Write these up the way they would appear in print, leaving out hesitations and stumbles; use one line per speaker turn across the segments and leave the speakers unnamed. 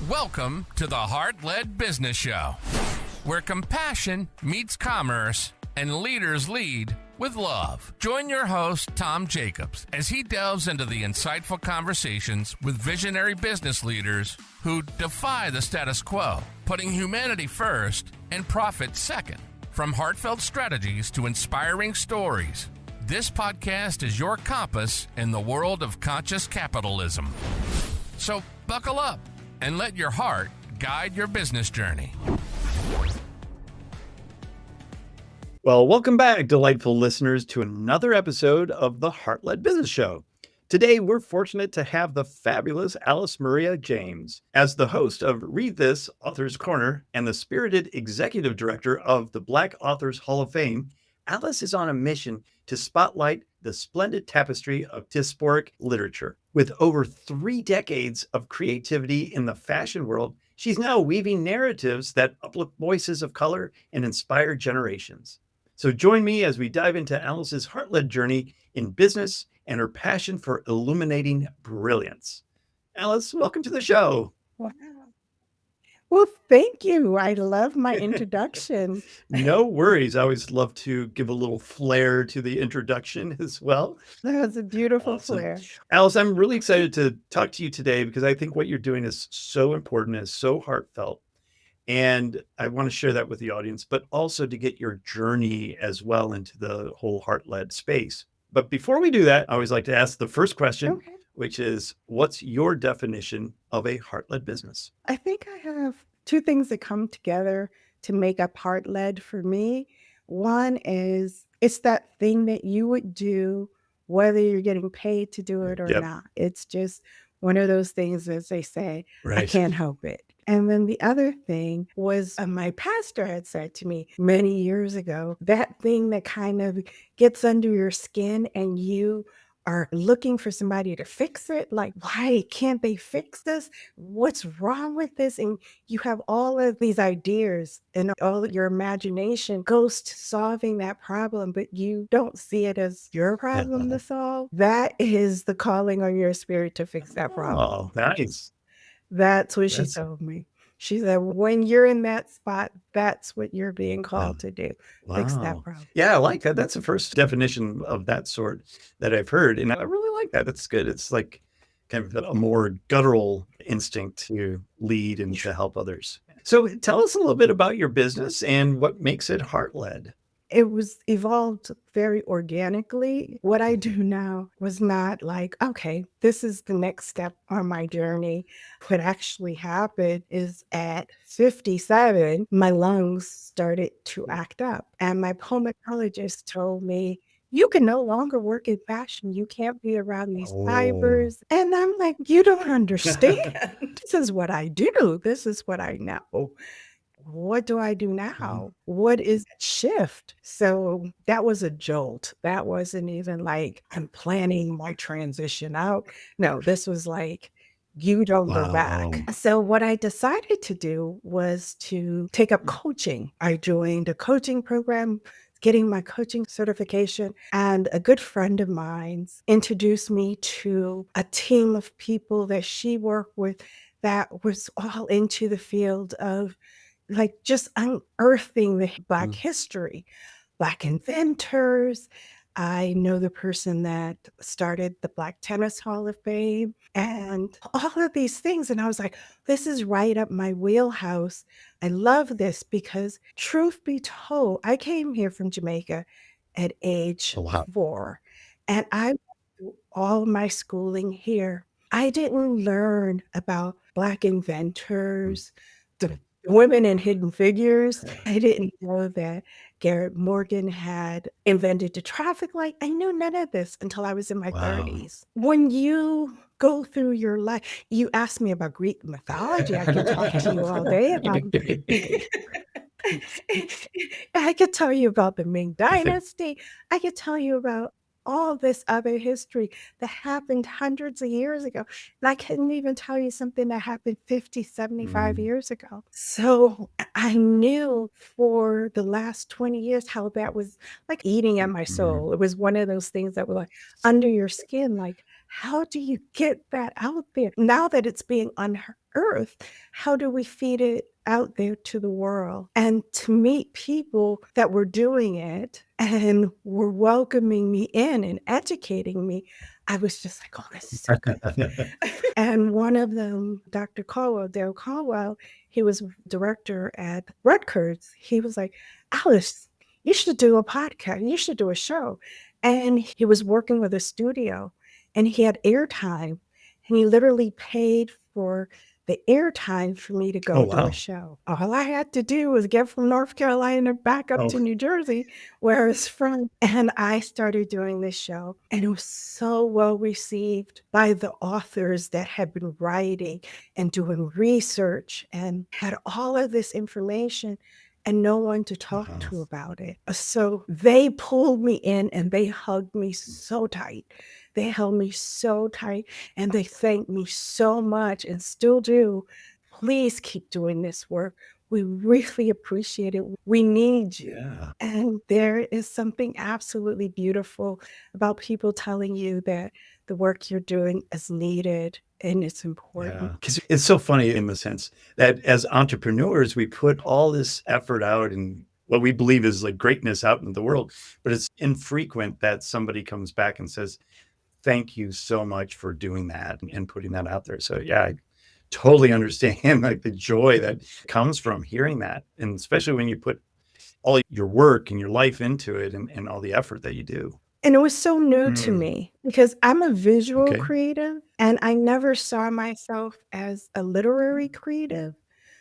Welcome to the Heart-Led Business Show, where compassion meets commerce and leaders lead with love. Join your host, Tom Jacobs, as he delves into the insightful conversations with visionary business leaders who defy the status quo, putting humanity first and profit second. From heartfelt strategies to inspiring stories, this podcast is your compass in the world of conscious capitalism. So buckle up and let your heart guide your business journey.
Well, welcome back, delightful listeners, to another episode of the Heart-Led Business Show. Today, we're fortunate to have the fabulous Alice Maria James as the host of Read This, Author's Corner, and the spirited executive director of the Black Authors Hall of Fame. Alice is on a mission to spotlight the splendid tapestry of diasporic literature. With over 3 decades of creativity in the fashion world, she's now weaving narratives that uplift voices of color and inspire generations. So join me as we dive into Alice's heart-led journey in business and her passion for illuminating brilliance. Alice, welcome to the show.
Wow. Well, thank you. I love my introduction.
No worries. I always love to give a little flair to the introduction as well.
That was a beautiful
Awesome.
flair.
Alice, I'm really excited to talk to you today because I think what you're doing is so important, is so heartfelt. And I want to share that with the audience, but also to get your journey as well into the whole heart-led space. But before we do that, I always like to ask the first question,
Okay.
which is, what's your definition of a heart-led business?
I think I have 2 things that come together to make up heart-led for me. One is it's that thing that you would do whether you're getting paid to do it or
Yep.
not. It's just one of those things, as they say, I
Right.
can't help it. And then the other thing was my pastor had said to me many years ago, that thing that kind of gets under your skin and you are looking for somebody to fix it. Like, why can't they fix this? What's wrong with this? And you have all of these ideas and all of your imagination goes to solving that problem, but you don't see it as your problem to solve. That is the calling on your spirit to fix that problem.
Oh, nice.
That's what she
That's
told me. She said, when you're in that spot, that's what you're being called to do. Fix that
wow.
problem.
Yeah, I like that. That's the first definition of that sort that I've heard. And I really like that. That's good. It's like kind of a more guttural instinct to lead and to help others. So tell us a little bit about your business and what makes it heart-led.
It was evolved very organically. What I do now was not like, okay, this is the next step on my journey. What actually happened is at 57, my lungs started to act up. And my pulmonologist told me, you can no longer work in fashion. You can't be around these
Oh.
fibers. And I'm like, you don't understand. This is what I do. This is what I know. What do I do now? What is that shift? So that was a jolt. That wasn't even like I'm planning my transition out. No, this was like, you don't go
Wow.
back. So what I decided to do was to take up coaching. I joined a coaching program, getting my coaching certification, and a good friend of mine introduced me to a team of people that she worked with that was all into the field of like just unearthing the Black history, Black inventors. I know the person that started the Black Tennis Hall of Fame and all of these things. And I was like, this is right up my wheelhouse. I love this because truth be told, I came here from Jamaica at age
Oh, wow.
4 and I went through all my schooling here. I didn't learn about Black inventors, the women in Hidden Figures. I didn't know that Garrett Morgan had invented the traffic light. I knew none of this until I was in my
Wow.
30s. When you go through your life, you ask me about Greek mythology. I could talk to you all day about I could tell you about the Ming Dynasty. I could tell you about all this other history that happened hundreds of years ago. And I couldn't even tell you something that happened 50, 75 years ago. So I knew for the last 20 years how that was like eating at my soul. It was one of those things that were like under your skin, like, how do you get that out there? Now that it's being unearthed, how do we feed it out there to the world? And to meet people that were doing it and were welcoming me in and educating me, I was just like, oh, this is so good. And one of them, Dr. Caldwell, Dale Caldwell, he was director at Rutgers. He was like, Alice, you should do a podcast. You should do a show. And he was working with a studio and he had airtime. And he literally paid for the airtime for me to go do a show. All I had to do was get from North Carolina back up to New Jersey, where it's from. And I started doing this show. And it was so well received by the authors that had been writing and doing research and had all of this information and no one to talk to about it. So they pulled me in and they hugged me so tight. They held me so tight and they thanked me so much and still do. Please keep doing this work. We really appreciate it. We need you.
Yeah.
And there is something absolutely beautiful about people telling you that the work you're doing is needed and it's important.
Yeah, because it's so funny in the sense that as entrepreneurs, we put all this effort out and what we believe is like greatness out in the world, but it's infrequent that somebody comes back and says, thank you so much for doing that and putting that out there. So yeah, I totally understand like the joy that comes from hearing that. And especially when you put all your work and your life into it and all the effort that you do.
And it was so new to me because I'm a visual
Okay.
creative and I never saw myself as a literary creative.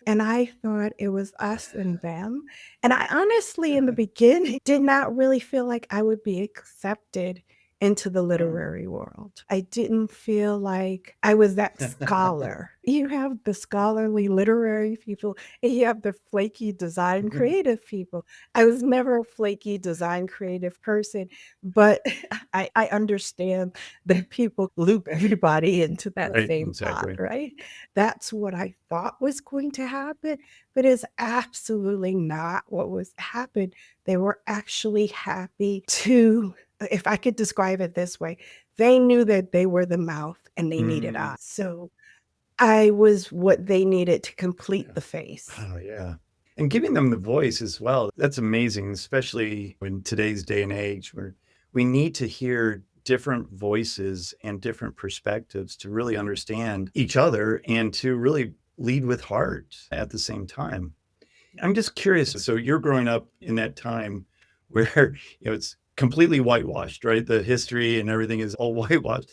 And I thought it was us and them. And I honestly, in the beginning, did not really feel like I would be accepted into the literary world. I didn't feel like I was that scholar. You have the scholarly literary people and you have the flaky design creative people. I was never a flaky design creative person, but I understand that people loop everybody into that same pot, right? That's what I thought was going to happen, but it's absolutely not what was happened. They were actually happy to, if I could describe it this way, they knew that they were the mouth and they needed us. So I was what they needed to complete the face.
Oh, yeah. And giving them the voice as well. That's amazing, especially in today's day and age where we need to hear different voices and different perspectives to really understand each other and to really lead with heart at the same time. I'm just curious. So you're growing up in that time where, it's completely whitewashed, right? The history and everything is all whitewashed.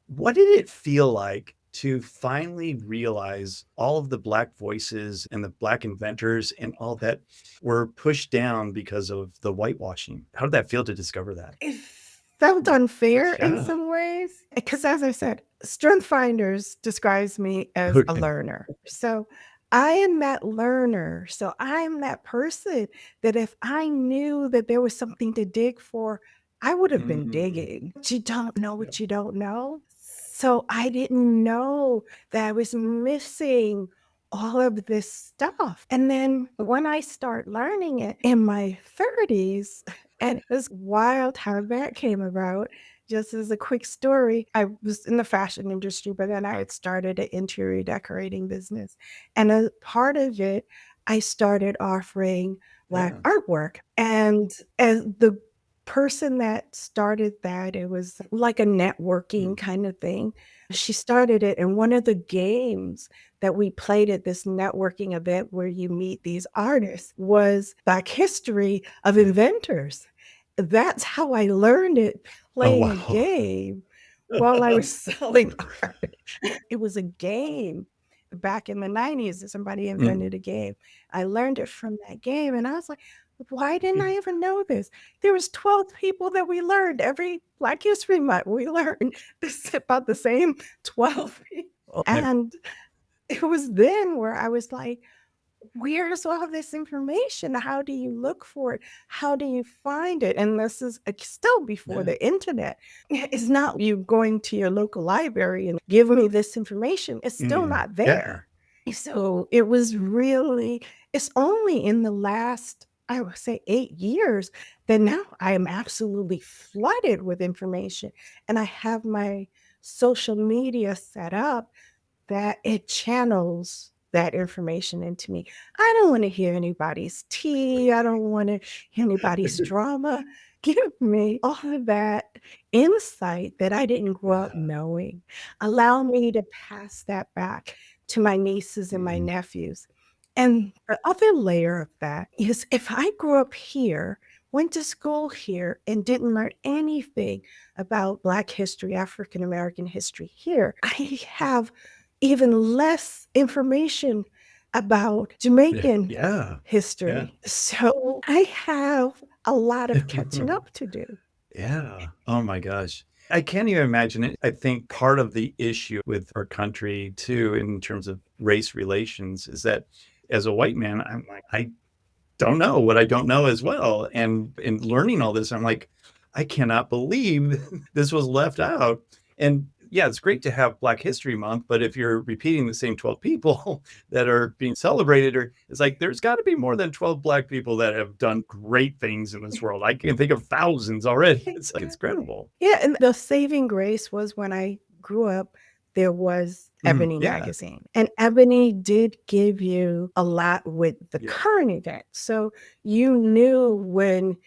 What did it feel like to finally realize all of the Black voices and the Black inventors and all that were pushed down because of the whitewashing? How did that feel to discover that?
It felt unfair in some ways because, as I said, Strength Finders describes me as a learner. So I am that learner. So I am that person that if I knew that there was something to dig for, I would have been digging. But you don't know what you don't know. So I didn't know that I was missing all of this stuff. And then when I start learning it in my 30s, and it's wild how that came about. Just as a quick story, I was in the fashion industry, but then I had started an interior decorating business. And as part of it, I started offering Black artwork. And as the person that started that, it was like a networking kind of thing. She started it, and one of the games that we played at this networking event where you meet these artists was Black history of inventors. That's how I learned it, playing a game while I was selling art. It was a game back in the 90s. Somebody invented a game. I learned it from that game, and I was like, why didn't I ever know this? There was 12 people that we learned every Black History Month. We learned this about the same 12 people. And it was then where I was like, where's all this information? How do you look for it? How do you find it? And this is still before the internet. It's not you going to your local library and giving me this information. It's still not there. So it was really, it's only in the last, I would say 8 years that now I am absolutely flooded with information. And I have my social media set up that it channels that information into me. I don't want to hear anybody's tea. I don't want to hear anybody's drama. Give me all of that insight that I didn't grow up
Yeah.
knowing. Allow me to pass that back to my nieces and my
Mhm.
nephews. And the other layer of that is if I grew up here, went to school here, and didn't learn anything about Black history, African American history here, I have even less information about Jamaican
Yeah.
history. So I have a lot of catching up to do.
Yeah. Oh my gosh. I can't even imagine it. I think part of the issue with our country, too, in terms of race relations, is that as a white man, I'm like, I don't know what I don't know as well. And in learning all this, I'm like, I cannot believe this was left out. And yeah, it's great to have Black History Month, but if you're repeating the same 12 people that are being celebrated, or it's like there's got to be more than 12 Black people that have done great things in this world. I can think of thousands already. It's like it's incredible.
Yeah, and the saving grace was when I grew up, there was Ebony
Yeah.
magazine. And Ebony did give you a lot with the
Yeah.
current event. So you knew when,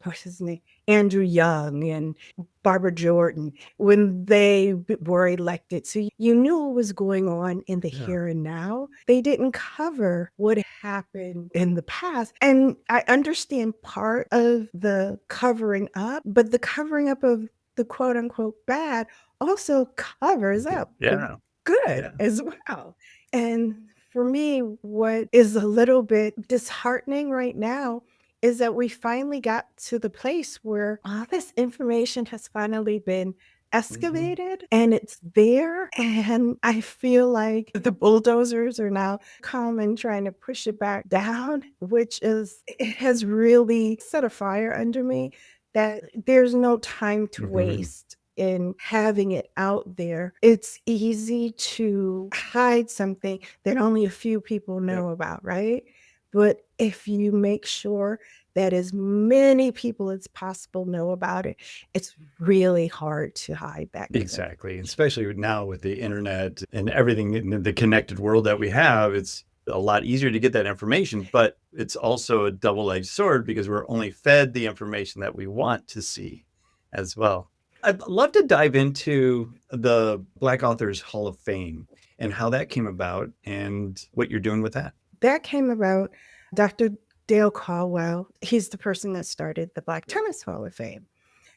what's his name? Andrew Young and Barbara Jordan, when they were elected. So you knew what was going on in the
Yeah.
here and now. They didn't cover what happened in the past. And I understand part of the covering up, but the covering up of the quote unquote bad also covers up the
Yeah.
good
Yeah.
as well. And for me, what is a little bit disheartening right now is that we finally got to the place where all this information has finally been excavated and it's there. And I feel like the bulldozers are now coming trying to push it back down, which is, it has really set a fire under me that there's no time to waste in having it out there. It's easy to hide something that only a few people know about, right? But if you make sure that as many people as possible know about it, it's really hard to hide that.
Exactly. Especially now with the internet and everything in the connected world that we have, it's a lot easier to get that information, but it's also a double-edged sword because we're only fed the information that we want to see as well. I'd love to dive into the Black Authors Hall of Fame and how that came about and what you're doing with that.
That came about. Dr. Dale Caldwell, he's the person that started the Black Tennis Hall of Fame.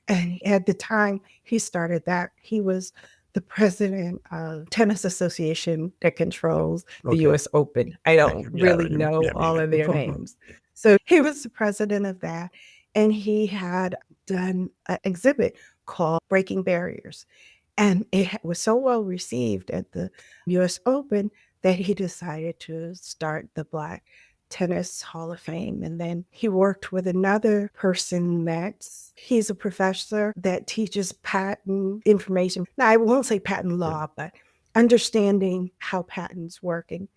And at the time he started that, he was the president of Tennis Association that controls the US Open. I don't really know all of their names. So he was the president of that. And he had done an exhibit called Breaking Barriers. And it was so well received at the US Open that he decided to start the Black Tennis Hall of Fame. And then he worked with another person he's a professor that teaches patent information. Now, I won't say patent law, but understanding how patents working.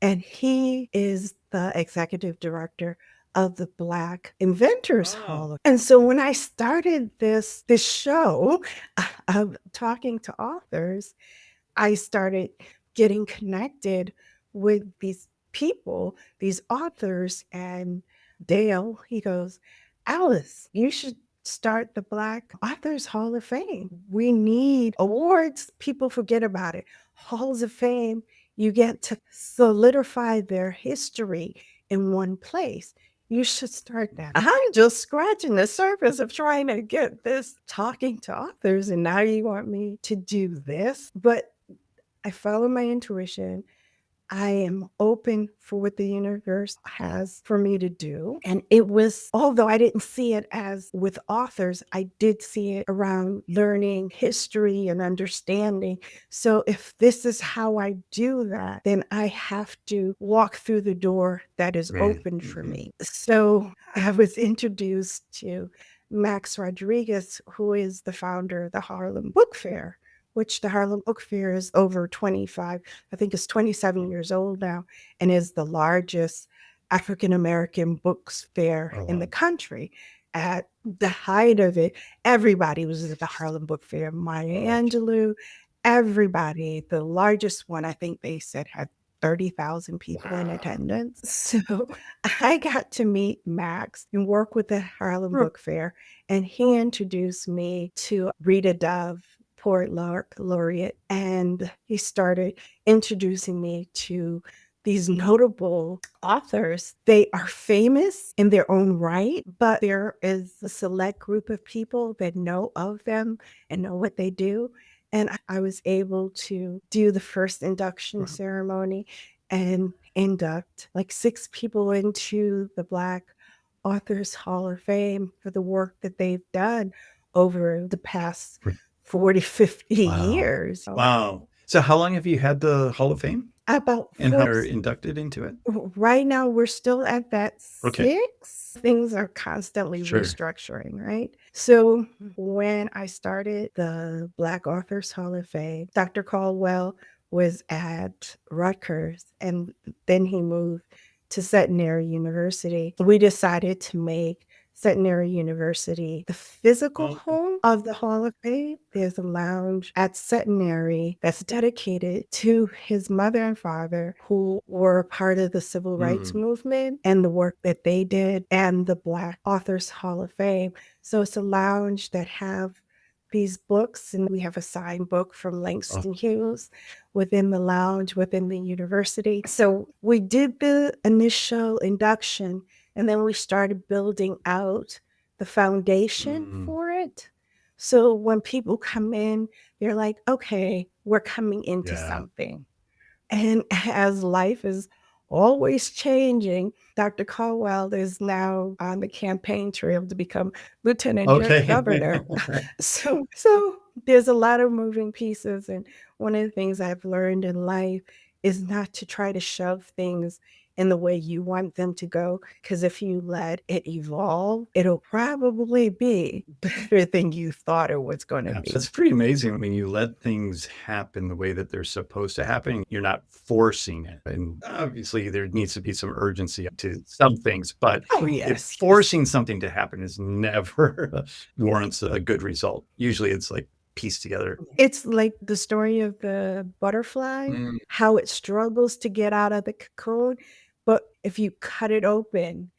And he is the executive director of the Black Inventors Hall. And so when I started this show of talking to authors, I started getting connected with these people, these authors, and Dale, he goes, Alice, you should start the Black Authors Hall of Fame. We need awards. People forget about it. Halls of Fame, you get to solidify their history in one place. You should start that. I'm just scratching the surface of trying to get this talking to authors, and now you want me to do this? But I follow my intuition. I am open for what the universe has for me to do. And it was, although I didn't see it as with authors, I did see it around learning history and understanding. So if this is how I do that, then I have to walk through the door that is open for me. So I was introduced to Max Rodriguez, who is the founder of the Harlem Book Fair, which the Harlem Book Fair is over 25, I think it's 27 years old now, and is the largest African American books fair in the country. at the height of it, everybody was at the Harlem Book Fair. Maya Angelou, everybody. The largest one, I think they said, had 30,000 people in attendance. So I got to meet Max and work with the Harlem Book Fair, and he introduced me to Rita Dove, poet laureate, and he started introducing me to these notable authors. They are famous in their own right, but there is a select group of people that know of them and know what they do. And I was able to do the first induction ceremony and induct like 6 people into the Black Authors Hall of Fame for the work that they've done over the past 40, 50 years.
Wow. So how long have you had the Hall of Fame?
About
And how are inducted into it?
Right now, we're still at that 6.
Okay.
Things are constantly
Sure.
restructuring, right? So when I started the Black Authors Hall of Fame, Dr. Caldwell was at Rutgers, and then he moved to Centenary University. We decided to make Centenary University the physical home of the Hall of Fame. There's a lounge at Centenary that's dedicated to his mother and father, who were part of the civil rights movement and the work that they did, and the Black Authors Hall of Fame. So it's a lounge that have these books, and we have a signed book from Langston Hughes within the lounge, within the university. So we did the initial induction, and then we started building out the foundation for it. So when people come in, they're like, okay, we're coming into something. And as life is always changing, Dr. Caldwell is now on the campaign trail to become Lieutenant Governor. So there's a lot of moving pieces. And one of the things I've learned in life is not to try to shove things in the way you want them to go, because if you let it evolve, it'll probably be better than you thought it was going to be.
That's pretty amazing when you let things happen the way that they're supposed to happen. You're not forcing it. And obviously there needs to be some urgency to some things, but if forcing something to happen is never warrants a good result. Usually it's like pieced together.
It's like the story of the butterfly, how it struggles to get out of the cocoon. But if you cut it open,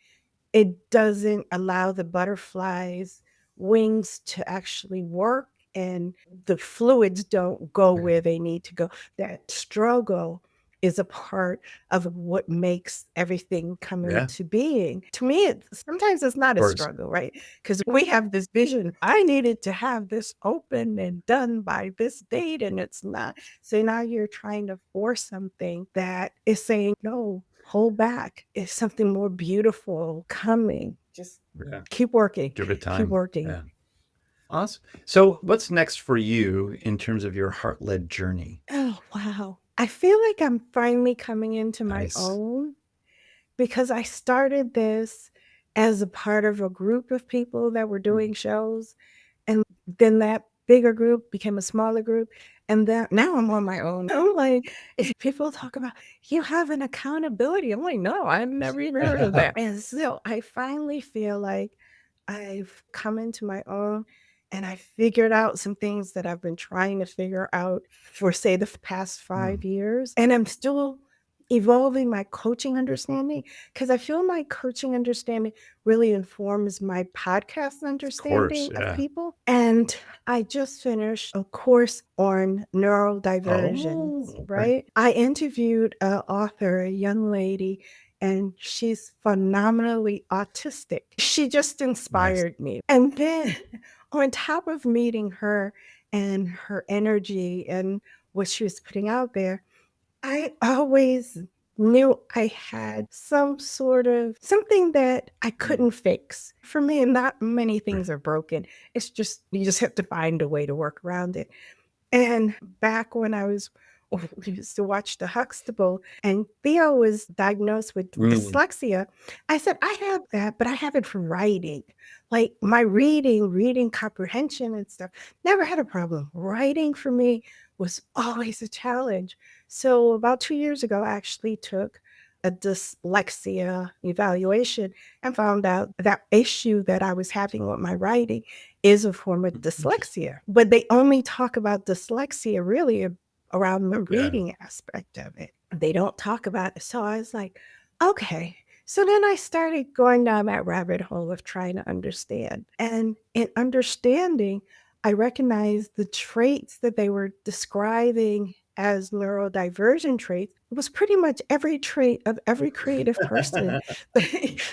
it doesn't allow the butterfly's wings to actually work, and the fluids don't go where they need to go. That struggle is a part of what makes everything come into being. To me, sometimes it's not a struggle, right? Because we have this vision. I needed to have this open and done by this date, and it's not. So now you're trying to force something that is saying, no, hold back. It's something more beautiful coming. Just keep working.
Give it time.
Keep working.
Yeah. Awesome. So what's next for you in terms of your heart-led journey?
Oh, wow. I feel like I'm finally coming into my own, because I started this as a part of a group of people that were doing shows. And then that bigger group became a smaller group. And then now I'm on my own. I'm like, if people talk about, you have an accountability. I'm like, no, I've never even heard of that. And so I finally feel like I've come into my own, and I figured out some things that I've been trying to figure out for, say, the past 5 years. And I'm still evolving my coaching understanding, because I feel my coaching understanding really informs my podcast understanding of people. And I just finished a course on neurodivergence, right? I interviewed an author, a young lady, and she's phenomenally autistic. She just inspired me. And then on top of meeting her and her energy and what she was putting out there, I always knew I had some sort of something that I couldn't fix. For me, not many things are broken. It's just, you just have to find a way to work around it. And back when we used to watch the Huxtable, and Theo was diagnosed with dyslexia, I said, I have that, but I have it for writing. Like my reading comprehension and stuff, never had a problem. Writing for me was always a challenge. So about 2 years ago, I actually took a dyslexia evaluation and found out that issue that I was having with my writing is a form of dyslexia. But they only talk about dyslexia really around the reading aspect of it. They don't talk about it. So I was like, okay. So then I started going down that rabbit hole of trying to understand. And in understanding, I recognized the traits that they were describing as neurodivergent traits was pretty much every trait of every creative person.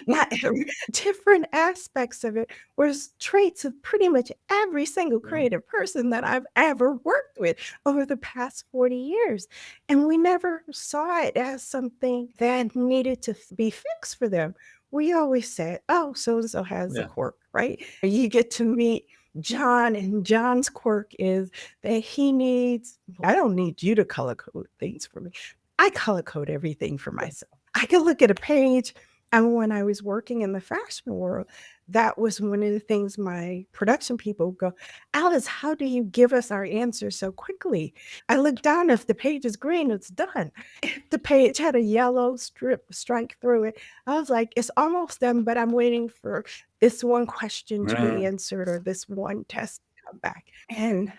Not every, different aspects of it was traits of pretty much every single creative person that I've ever worked with over the past 40 years. And we never saw it as something that needed to be fixed for them. We always said, oh, so-and-so has a quirk, right? You get to meet John, and John's quirk is that he needs, I don't need you to color code things for me. I color code everything for myself. I can look at a page, and when I was working in the fashion world, that was one of the things my production people go, Alice, how do you give us our answers so quickly? I look down, if the page is green, it's done. If the page had a yellow strike through it, I was like, it's almost done, but I'm waiting for this one question to be answered or this one test to come back. And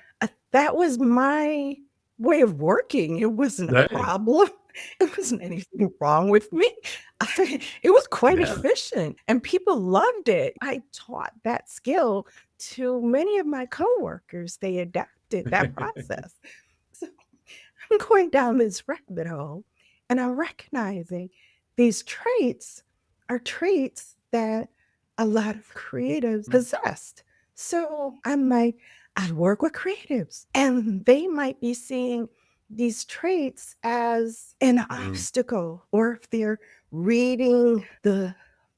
that was my way of working. It wasn't a problem. It wasn't anything wrong with me. It was quite efficient and people loved it. I taught that skill to many of my coworkers. They adapted that process. So I'm going down this rabbit hole and I'm recognizing these traits are traits that a lot of creatives possessed. So I work with creatives and they might be seeing these traits as an obstacle, or if they're reading the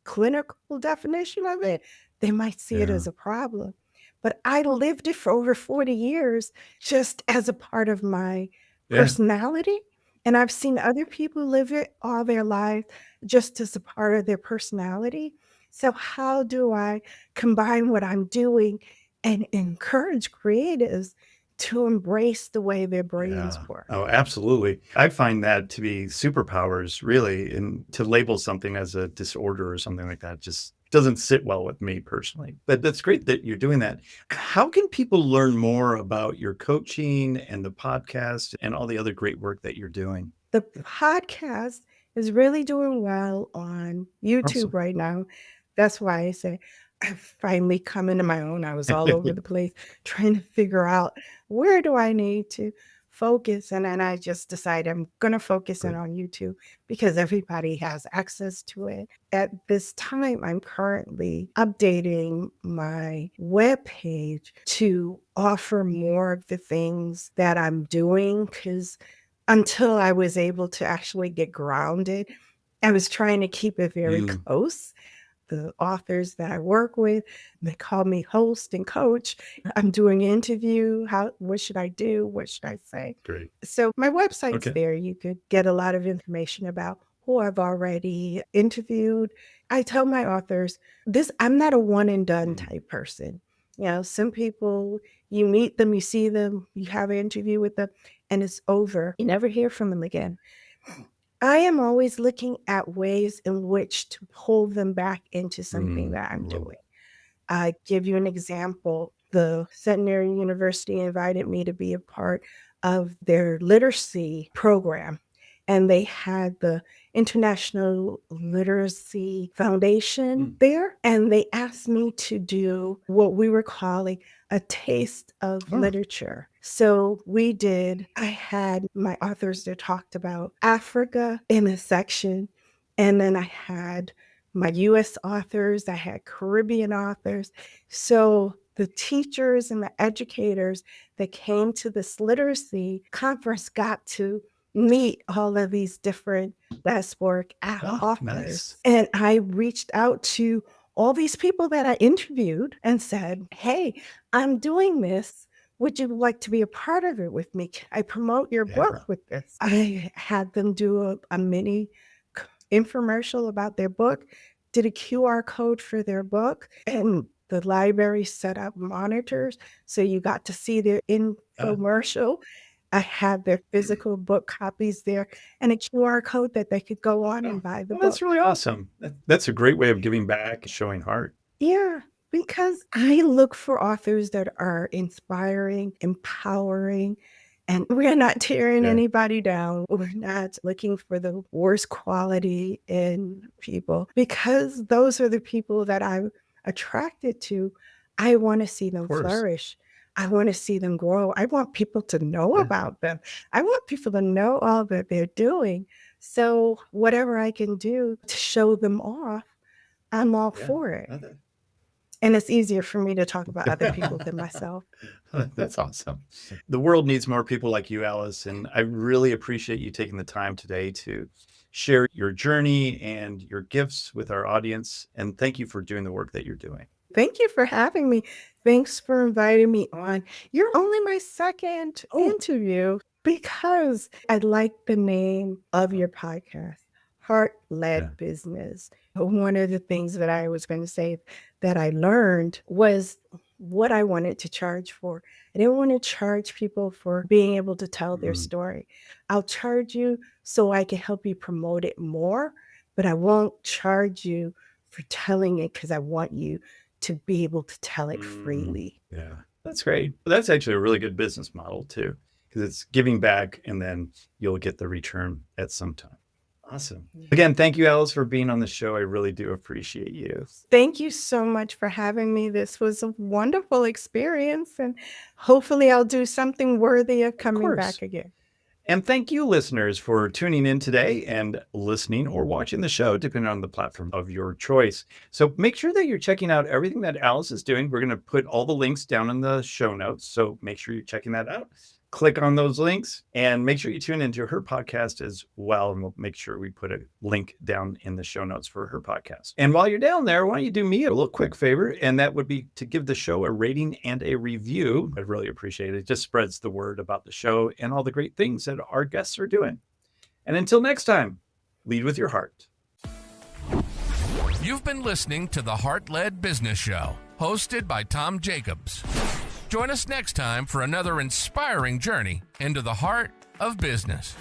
clinical definition of it, they might see it as a problem. But I lived it for over 40 years just as a part of my personality. And I've seen other people live it all their lives just as a part of their personality. So how do I combine what I'm doing and encourage creatives to embrace the way their brains work?
Oh, absolutely. I find that to be superpowers, really, and to label something as a disorder or something like that just doesn't sit well with me personally. But that's great that you're doing that. How can people learn more about your coaching and the podcast and all the other great work that you're doing?
The podcast is really doing well on YouTube right now. That's why I say I've finally come into my own. I was all over the place trying to figure out where do I need to focus. And then I just decided I'm going to focus in on YouTube because everybody has access to it. At this time, I'm currently updating my webpage to offer more of the things that I'm doing, because until I was able to actually get grounded, I was trying to keep it very close. The authors that I work with, they call me host and coach. I'm doing an interview. What should I do? What should I say?
Great.
So my website's there. You could get a lot of information about who I've already interviewed. I tell my authors, I'm not a one and done type person. You know, some people, you meet them, you see them, you have an interview with them, and it's over. You never hear from them again. I am always looking at ways in which to pull them back into something that I'm doing. I give you an example. The Centenary University invited me to be a part of their literacy program, and they had the International Literacy Foundation there, and they asked me to do what we were calling a taste of literature. So I had my authors that talked about Africa in a section, and then I had my US authors, I had Caribbean authors. So the teachers and the educators that came to this literacy conference got to meet all of these different diasporic authors. And I reached out to all these people that I interviewed and said, hey, I'm doing this. Would you like to be a part of it with me? Can I promote your book with this? I had them do a mini infomercial about their book, did a QR code for their book, and the library set up monitors so you got to see their infomercial. I have their physical book copies there and a QR code that they could go on and buy the
Well,
book.
that's really awesome. That's a great way of giving back, showing heart.
Yeah, because I look for authors that are inspiring, empowering, and we're not tearing
Yeah.
anybody down. We're not looking for the worst quality in people because those are the people that I'm attracted to. I want to see them
course.
flourish. I want to see them grow. I want people to know
Yeah.
about them. I want people to know all that they're doing. So whatever I can do to show them off, I'm all
Yeah.
for it. And it's easier for me to talk about other people than myself.
That's awesome. The world needs more people like you, Alice. And I really appreciate you taking the time today to share your journey and your gifts with our audience. And thank you for doing the work that you're doing.
Thank you for having me. Thanks for inviting me on. You're only my second interview because I like the name of your podcast, Heart-Led Business. One of the things that I was going to say that I learned was what I wanted to charge for. I didn't want to charge people for being able to tell their story. I'll charge you so I can help you promote it more, but I won't charge you for telling it because I want you to be able to tell it freely.
Yeah, that's great. That's actually a really good business model too, because it's giving back and then you'll get the return at some time. Awesome. Again, thank you, Alice, for being on the show. I really do appreciate you.
Thank you so much for having me. This was a wonderful experience, and hopefully I'll do something worthy of coming back again.
And thank you, listeners, for tuning in today and listening or watching the show, depending on the platform of your choice. So make sure that you're checking out everything that Alice is doing. We're going to put all the links down in the show notes. So make sure you're checking that out. Click on those links and make sure you tune into her podcast as well. And we'll make sure we put a link down in the show notes for her podcast. And while you're down there, why don't you do me a little quick favor? And that would be to give the show a rating and a review. I'd really appreciate it. It just spreads the word about the show and all the great things that our guests are doing. And until next time, lead with your heart.
You've been listening to the Heart-Led Business Show, hosted by Tom Jacobs. Join us next time for another inspiring journey into the heart of business.